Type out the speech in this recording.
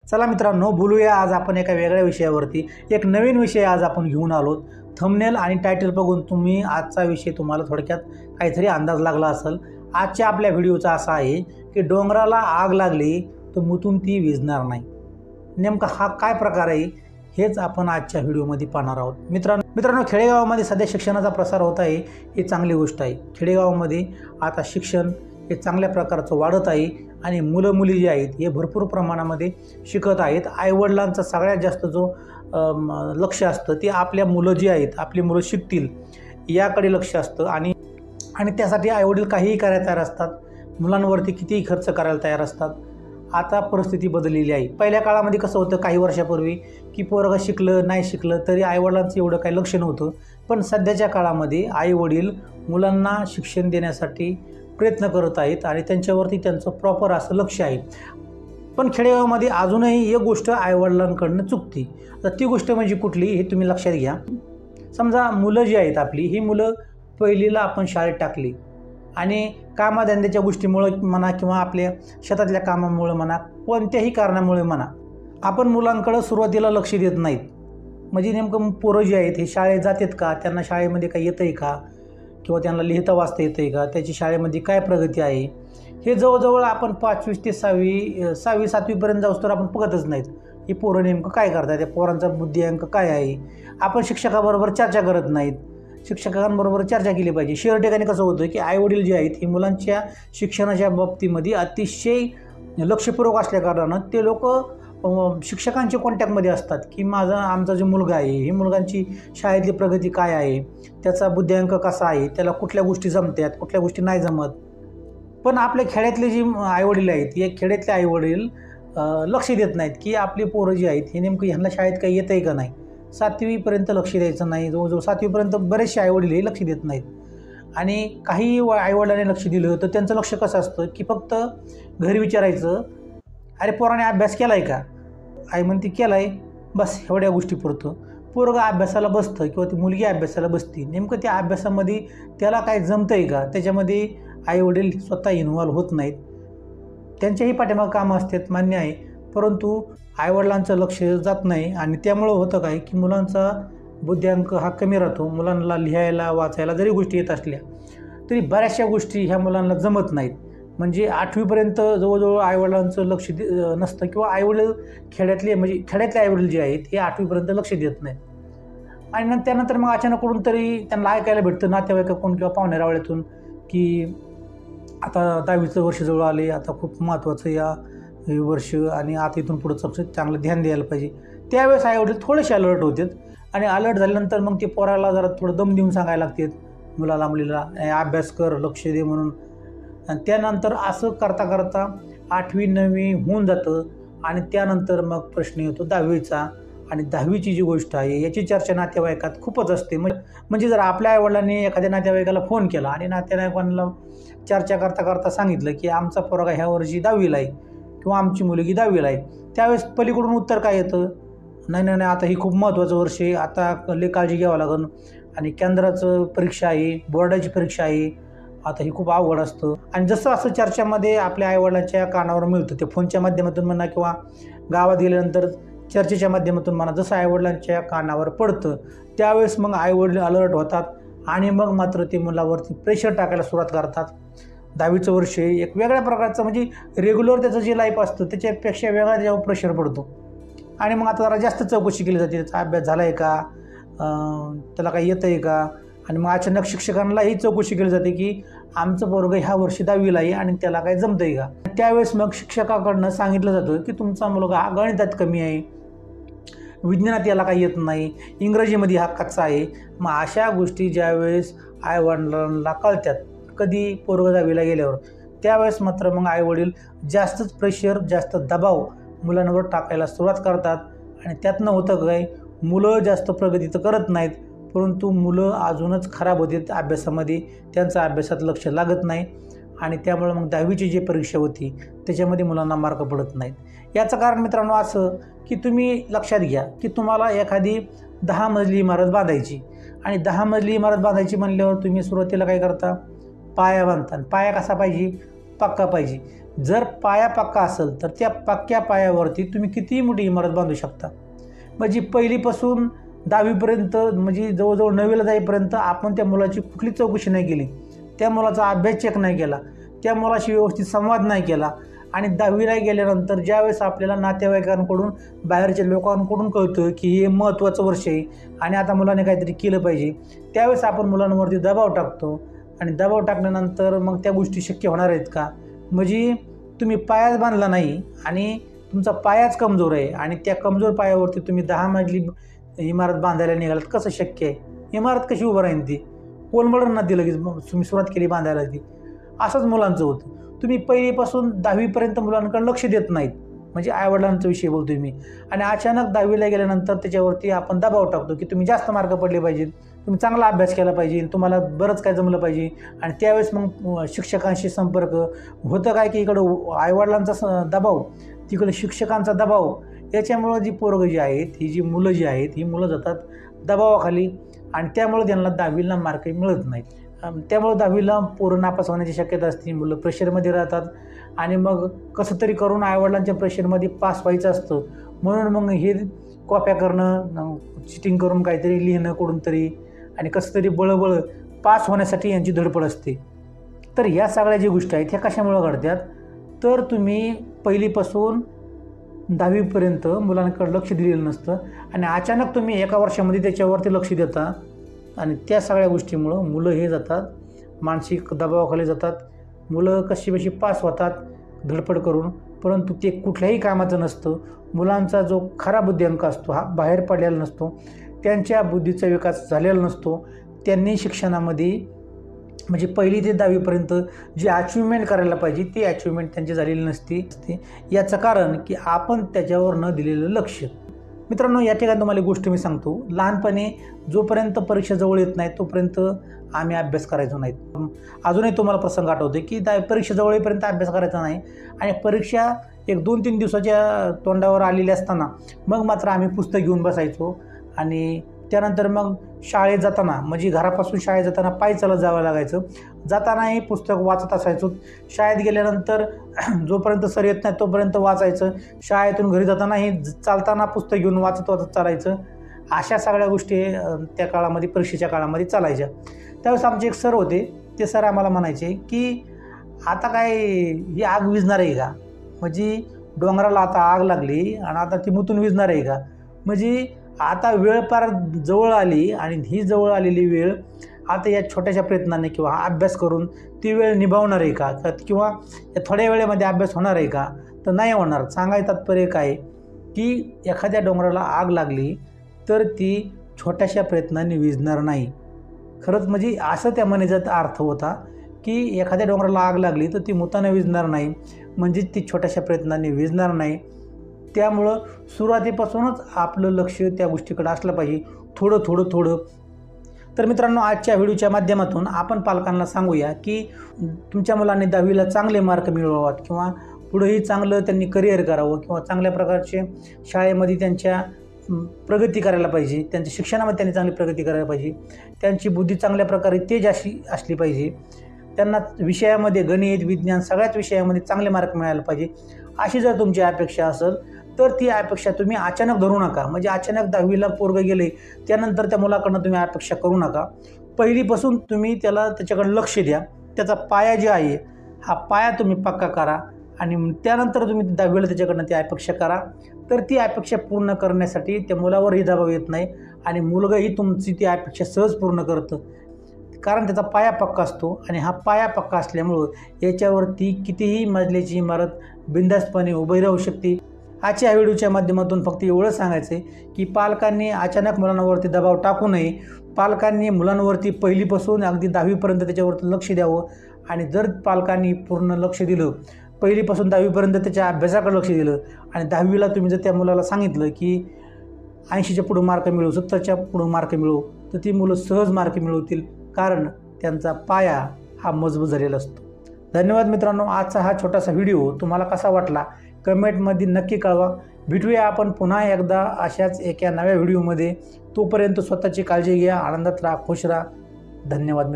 चला मित्रांनो, बोलूया आज आपण एका वेगळ्या विषयावरती. एक नवीन विषय आज आपण घेऊन आलो. थंबनेल आणि टायटल बघून तुम्ही आजचा विषय तुम्हाला थोडक्यात काहीतरी अंदाज लागला असेल. आजच्या आपल्या व्हिडिओचा असा आहे की डोंगराला आग लागली तर मुतून ती विझणार नाही. नेमका हा काय प्रकार आहे हेच आपण आजच्या व्हिडिओमध्ये पाहणार आहोत. मित्रांनो, खेडेगावामध्ये सध्या शिक्षणाचा प्रसार होत आहे, ही चांगली गोष्ट आहे. खेडेगावामध्ये आता शिक्षण हे चांगल्या प्रकारचं वाढत आहे आणि मुलं मुली जे आहेत हे भरपूर प्रमाणामध्ये शिकत आहेत. आईवडिलांचा सगळ्यात जास्त जो लक्ष असतं ते आपल्या मुलं जी आहेत, आपली मुलं शिकतील याकडे लक्ष असतं आणि त्यासाठी आईवडील काहीही करायला तयार असतात, मुलांवरती कितीही खर्च करायला तयार असतात. आता परिस्थिती बदललेली आहे. पहिल्या काळामध्ये कसं होतं, काही वर्षापूर्वी की पोरगं शिकलं नाही शिकलं तरी आईवडिलांचं एवढं काही लक्ष नव्हतं. पण सध्याच्या काळामध्ये आईवडील मुलांना शिक्षण देण्यासाठी प्रयत्न करत आहेत आणि त्यांच्यावरती त्यांचं प्रॉपर असं लक्ष आहे. पण खेडेगावामध्ये अजूनही एक गोष्ट आईवडिलांकडनं चुकते. तर ती गोष्ट म्हणजे कुठली हे तुम्ही लक्षात घ्या. समजा मुलं जी आहेत आपली, ही मुलं पहिलीला आपण शाळेत टाकली आणि कामाधंद्याच्या गोष्टीमुळं म्हणा किंवा आपल्या शेतातल्या कामामुळं म्हणा, कोणत्याही कारणामुळे म्हणा, आपण मुलांकडं सुरुवातीला लक्ष देत नाहीत. म्हणजे नेमकं पोरं जी आहेत हे शाळेत जातात का, त्यांना शाळेमध्ये काही येतं आहे का, किंवा त्यांना लिहिता वाचता येतं आहे का, त्याची शाळेमध्ये काय प्रगती आहे, हे जवळजवळ आपण 5वी ते 6वी 7वीपर्यंत जाऊस तर आपण बघतच नाहीत. ही पोरं नेमकं काय करतात, त्या पोरांचा बुद्धिअंक काय आहे. आपण शिक्षकाबरोबर चर्चा करत नाहीत. शिक्षकांबरोबर चर्चा केली पाहिजे. शहर ठिकाणी कसं होतं की आईवडील जे आहेत हे मुलांच्या शिक्षणाच्या बाबतीमध्ये अतिशय लक्षपूर्वक असल्याकारणानं ते लोक शिक्षकांच्या कॉन्टॅक्टमध्ये असतात की आमचा जो मुलगा आहे, ही मुलगांची शाळेतली प्रगती काय आहे, त्याचा बुद्धिअंक कसा आहे, त्याला कुठल्या गोष्टी जमतात, कुठल्या गोष्टी नाही जमत. पण आपल्या खेड्यातले जी आईवडील आहेत, या खेड्यातले आईवडील लक्ष देत नाहीत की आपली पोरं जी आहेत हे नेमकं ह्यांना शाळेत काही येतं आहे का नाही. 7वीपर्यंत लक्ष द्यायचं नाही. जवळजवळ 7वीपर्यंत बरेचसे आईवडील हे लक्ष देत नाहीत. आणि काही आईवडिलांनी लक्ष दिलं तर त्यांचं लक्ष कसं असतं की फक्त घरी विचारायचं, अरे पोराने अभ्यास केला आहे का. आई म्हणते केला आहे, बस एवढ्या गोष्टी पुरतं. पोरगं अभ्यासाला बसतं किंवा ती मुलगी अभ्यासाला बसते, नेमकं त्या अभ्यासामध्ये त्याला काय जमतं आहे का, त्याच्यामध्ये आईवडील स्वतः इन्व्हॉल्व होत नाहीत. त्यांच्याही पाठीमागं कामं असतात, मान्य आहे, परंतु आईवडिलांचं लक्ष जात नाही आणि त्यामुळं होतं काय की मुलांचा बुद्धिअंक हा कमी राहतो. मुलांना लिहायला वाचायला जरी गोष्टी येत असल्या तरी बऱ्याचशा गोष्टी ह्या मुलांना जमत नाहीत. म्हणजे 8वीपर्यंत जवळजवळ आईवडिलांचं लक्ष नसतं किंवा आईवडील खेड्यातले आईवडील जे आहेत हे 8वीपर्यंत लक्ष देत नाहीत. आणि त्यानंतर मग अचानक कुठून तरी त्यांना ऐकायला भेटतं नातेवाईकाकडून किंवा पाहुण्यारावळ्यातून की आता 10वीचं वर्ष जवळ आले, आता खूप महत्त्वाचं या वर्ष आणि आता इथून पुढं चांगलं ध्यान द्यायला पाहिजे. त्यावेळेस आईवडील थोडेसे अलर्ट होतात आणि अलर्ट झाल्यानंतर मग ते पोराला जरा थोडं दम देऊन सांगायला लागतात, मुलाला मुलीला अभ्यास कर, लक्ष दे म्हणून. आणि त्यानंतर असं करता करता 8वी 9वी होऊन जातं आणि त्यानंतर मग प्रश्न येतो 10वीचा. आणि 10वीची जी गोष्ट आहे याची चर्चा नातेवाईकात खूपच असते. म्हणजे जर आपल्या आईवडिलांनी एखाद्या नातेवाईकाला फोन केला आणि नातेवाईकांना चर्चा करता करता सांगितलं की आमचा पोरगा ह्या वर्षी 10वीला आहे किंवा आमची मुलगी 10वीला आहे, त्यावेळेस पलीकडून उत्तर काय येतं, नाही नाही नाही आता ही खूप महत्त्वाचं वर्ष आहे, आता लई काळजी घ्यावं लागेल आणि केंद्राचं परीक्षा आहे, बोर्डाची परीक्षा आहे, आता ही खूप अवघड असतं. आणि जसं असं चर्चेमध्ये आपल्या आईवडिलांच्या कानावर मिळतं, ते फोनच्या माध्यमातून म्हणा किंवा गावात गेल्यानंतर चर्चेच्या माध्यमातून म्हणा, जसं आईवडिलांच्या कानावर पडतं त्यावेळेस मग आईवडील अलर्ट होतात आणि मग मात्र ते मुलावरती प्रेशर टाकायला सुरुवात करतात. 10वीचं वर्ष एक वेगळ्या प्रकारचं, म्हणजे रेग्युलर त्याचं जे लाईफ असतं त्याच्यापेक्षा वेगळा त्याच्यावर प्रेशर पडतो. आणि मग आता जरा जास्त चौकशी केली जाते, त्याचा अभ्यास झाला आहे का, त्याला काही येतं आहे का. आणि मग अचानक शिक्षकांनाही चौकशी केली जाते की आमचं पोरगं ह्या वर्षी 10वीला आहे आणि त्याला काही जमतं आहे का. त्यावेळेस मग शिक्षकाकडनं सांगितलं जातं की तुमचा मुलगा हा गणितात कमी आहे, विज्ञानात याला काही येत नाही, इंग्रजीमध्ये हा कच्चा आहे. मग अशा गोष्टी ज्यावेळेस आईवडिलांना कळतात, कधी पोरगं 10वीला गेल्यावर, त्यावेळेस मात्र मग आईवडील जास्तच प्रेशर, जास्त दबाव मुलांवर टाकायला सुरुवात करतात. आणि त्यातनं होतं काय, मुलं जास्त प्रगती तर करत नाहीत, परंतु मुलं अजूनच खराब होतात अभ्यासामध्ये, त्यांचं अभ्यासात लक्ष लागत नाही आणि त्यामुळे मग 10वीची जी परीक्षा होती त्याच्यामध्ये मुलांना मार्क पडत नाहीत. याचं कारण मित्रांनो असं की तुम्ही लक्षात घ्या की तुम्हाला एखादी 10 मजली इमारत बांधायची आणि 10 मजली इमारत बांधायची म्हणल्यावर तुम्ही सुरुवातीला काय करता, पाया बांधता. पाया कसा पाहिजे, पक्का पाहिजे. जर पाया पक्का असेल तर त्या पक्क्या पायावरती तुम्ही कितीही मोठी इमारत बांधू शकता. म्हणजे पहिलीपासून 10वीपर्यंत म्हणजे जवळजवळ 9वीला जाईपर्यंत आपण त्या मुलाची कुठली चौकशी नाही केली, त्या मुलाचा अभ्यास चेक नाही केला, त्या मुलाशी व्यवस्थित संवाद नाही केला आणि 10वीला गेल्यानंतर ज्यावेळेस आपल्याला नातेवाईकांकडून बाहेरच्या लोकांकडून कळतं की हे महत्त्वाचं वर्ष आहे आणि आता मुलाने काहीतरी केलं पाहिजे, त्यावेळेस आपण मुलांवरती दबाव टाकतो आणि दबाव टाकल्यानंतर मग त्या गोष्टी शक्य होणार आहेत का? म्हणजे तुम्ही पायाच बांधला नाही आणि तुमचा पायाच कमजोर आहे आणि त्या कमजोर पायावरती तुम्ही 10 मजली इमारत बांधायला निघालात, कसं शक्य आहे? इमारत कशी उभं राहील ती? कोलमडून ना ती लगेच तुम्ही सुरुवात केली बांधायला ती. असंच मुलांचं होतं. तुम्ही पहिलीपासून 10वीपर्यंत मुलांकडे लक्ष देत नाहीत, म्हणजे आईवडिलांचा विषय बोलतोय मी, आणि अचानक 10वीला गेल्यानंतर त्याच्यावरती आपण दबाव टाकतो की तुम्ही जास्त मार्क पडले पाहिजेत, तुम्ही चांगला अभ्यास केला पाहिजे, तुम्हाला बरंच काय जमलं पाहिजे. आणि त्यावेळेस मग शिक्षकांशी संपर्क होतं काय की इकडं आईवडिलांचा दबाव, तिकडे शिक्षकांचा दबाव, याच्यामुळं जी पोरगं जी आहेत, ही जी मुलं जी आहेत, ही मुलं जातात दबावाखाली आणि त्यामुळे त्यांना 10वीला मार्क मिळत नाहीत. त्यामुळे 10वीला पोरं नापास होण्याची शक्यता असते. मुलं प्रेशरमध्ये राहतात आणि मग कसं तरी करून आईवडिलांच्या प्रेशरमध्ये पास व्हायचं असतं, म्हणून मग हे कॉप्या करणं, चिटिंग करून काहीतरी लिहिणं कुठून तरी आणि कसं तरी बळबळ पास होण्यासाठी यांची धडपड असते. तर ह्या सगळ्या ज्या गोष्टी आहेत ह्या कशामुळं घडतात? तर तुम्ही पहिलीपासून 10वीपर्यंत मुलांकडे लक्ष दिलेलं नसतं आणि अचानक तुम्ही एका वर्षामध्ये त्याच्यावरती लक्ष देता आणि त्या सगळ्या गोष्टीमुळं मुलं हे जातात मानसिक दबावाखाली जातात. मुलं कशी पास होतात धडपड करून, परंतु ते कुठल्याही कामाचं नसतं. मुलांचा जो खरा बुद्ध्यांक असतो हा बाहेर पडलेला नसतो, त्यांच्या बुद्धीचा विकास झालेला नसतो. त्यांनी शिक्षणामध्ये म्हणजे 1ली ते 10वीपर्यंत जी अचिव्हमेंट करायला पाहिजे ती अचिव्हमेंट त्यांची झालेली नसते. याचं कारण की आपण त्याच्यावर न दिलेलं लक्ष. मित्रांनो, या ठिकाणी तुम्हाला एक गोष्ट मी सांगतो, लहानपणी जोपर्यंत परीक्षा जवळ येत नाही तोपर्यंत आम्ही अभ्यास करायचो नाहीत. अजूनही तुम्हाला प्रसंग आठवतो की परीक्षा जवळ येईपर्यंत अभ्यास करायचा नाही आणि परीक्षा एक 2-3 दिवसाच्या तोंडावर आलेली असताना मग मात्र आम्ही पुस्तक घेऊन बसायचो आणि त्यानंतर मग शाळेत जाताना म्हणजे घरापासून शाळेत जाताना पायी चालत जावं लागायचं. जातानाही पुस्तक वाचत असायचो. शाळेत गेल्यानंतर जोपर्यंत सर येत नाही तोपर्यंत वाचायचं. शाळेतून घरी जातानाही चालताना पुस्तक घेऊन वाचत चालायचं. अशा सगळ्या गोष्टी त्या काळामध्ये परीक्षेच्या काळामध्ये चालायच्या. त्यावेळेस आमचे एक सर होते, ते सर आम्हाला म्हणायचे की आता काय ही आग विझणार आहे का? म्हणजे डोंगराला आता आग लागली आणि आता ती मुतून विझणार आहे का? म्हणजे आता वेळ फार जवळ आली आणि ही जवळ आलेली वेळ आता या छोट्याशा प्रयत्नाने किंवा अभ्यास करून ती वेळ निभावणार आहे का? किंवा या थोड्या वेळेमध्ये अभ्यास होणार आहे का? तर नाही होणार. सांगायचं तात्पर्य काय की एखाद्या डोंगराला आग लागली तर ती छोट्याशा प्रयत्नाने विझणार नाही. खरंच म्हणजे असं त्या म्हणीचा अर्थ होता की एखाद्या डोंगराला आग लागली तर ती मुताने विझणार नाही, म्हणजे ती छोट्याशा प्रयत्नाने विझणार नाही. त्यामुळं सुरुवातीपासूनच आपलं लक्ष त्या गोष्टीकडे असलं पाहिजे, थोडं. तर मित्रांनो, आजच्या व्हिडिओच्या माध्यमातून आपण पालकांना सांगूया की तुमच्या मुलांनी 10वीला चांगले मार्क मिळवावेत किंवा पुढेही चांगलं त्यांनी करिअर करावं किंवा चांगल्या प्रकारचे शाळेमध्ये त्यांच्या प्रगती करायला पाहिजे, त्यांच्या शिक्षणामध्ये त्यांनी चांगली प्रगती करायला पाहिजे, त्यांची बुद्धी चांगल्या प्रकारे तेज असली पाहिजे, त्यांना विषयामध्ये गणित विज्ञान सगळ्याच विषयामध्ये चांगले मार्क मिळायला पाहिजे. अशी जर तुमची अपेक्षा असेल तर ती अपेक्षा तुम्ही अचानक धरू नका. म्हणजे अचानक 10वीला पोरगं गेले त्यानंतर त्या मुलाकडनं तुम्ही अपेक्षा करू नका. पहिलीपासून तुम्ही त्याच्याकडे लक्ष द्या. त्याचा पाया जे आहे हा पाया तुम्ही पक्का करा आणि त्यानंतर तुम्ही 10वीला त्याच्याकडनं ती अपेक्षा करा. तर ती अपेक्षा पूर्ण करण्यासाठी त्या मुलावरही दबाव येत नाही आणि मुलगाही तुमची ती अपेक्षा सहज पूर्ण करतं, कारण त्याचा पाया पक्का असतो आणि हा पाया पक्का असल्यामुळं याच्यावरती कितीही मजल्याची इमारत बिनधास्तपणे उभी राहू शकते. आजच्या व्हिडिओच्या माध्यमातून फक्त एवढं सांगायचं आहे की पालकांनी अचानक मुलांवरती दबाव टाकू नये. पालकांनी मुलांवरती पहिलीपासून अगदी 10वीपर्यंत त्याच्यावरती लक्ष द्यावं आणि जर पालकांनी पूर्ण लक्ष दिलं, पहिलीपासून 10वीपर्यंत त्याच्या अभ्यासाकडे लक्ष दिलं आणि 10वीला तुम्ही जर त्या मुलाला सांगितलं की 80च्या पुढं मार्क मिळवू, 70च्या पुढं मार्क मिळवू, तर ती मुलं सहज मार्क मिळवतील, कारण त्यांचा पाया हा मजबूत झालेला असतो. धन्यवाद मित्रांनो. आजचा हा छोटासा व्हिडिओ तुम्हाला कसा वाटला कमेंटमध्ये नक्की कळवा. भेटूया आपण पुन्हा एकदा अशाच एका नव्या व्हिडिओमध्ये. तोपर्यंत स्वतःची काळजी घ्या, आनंदात राहा, खुश राहा. धन्यवाद.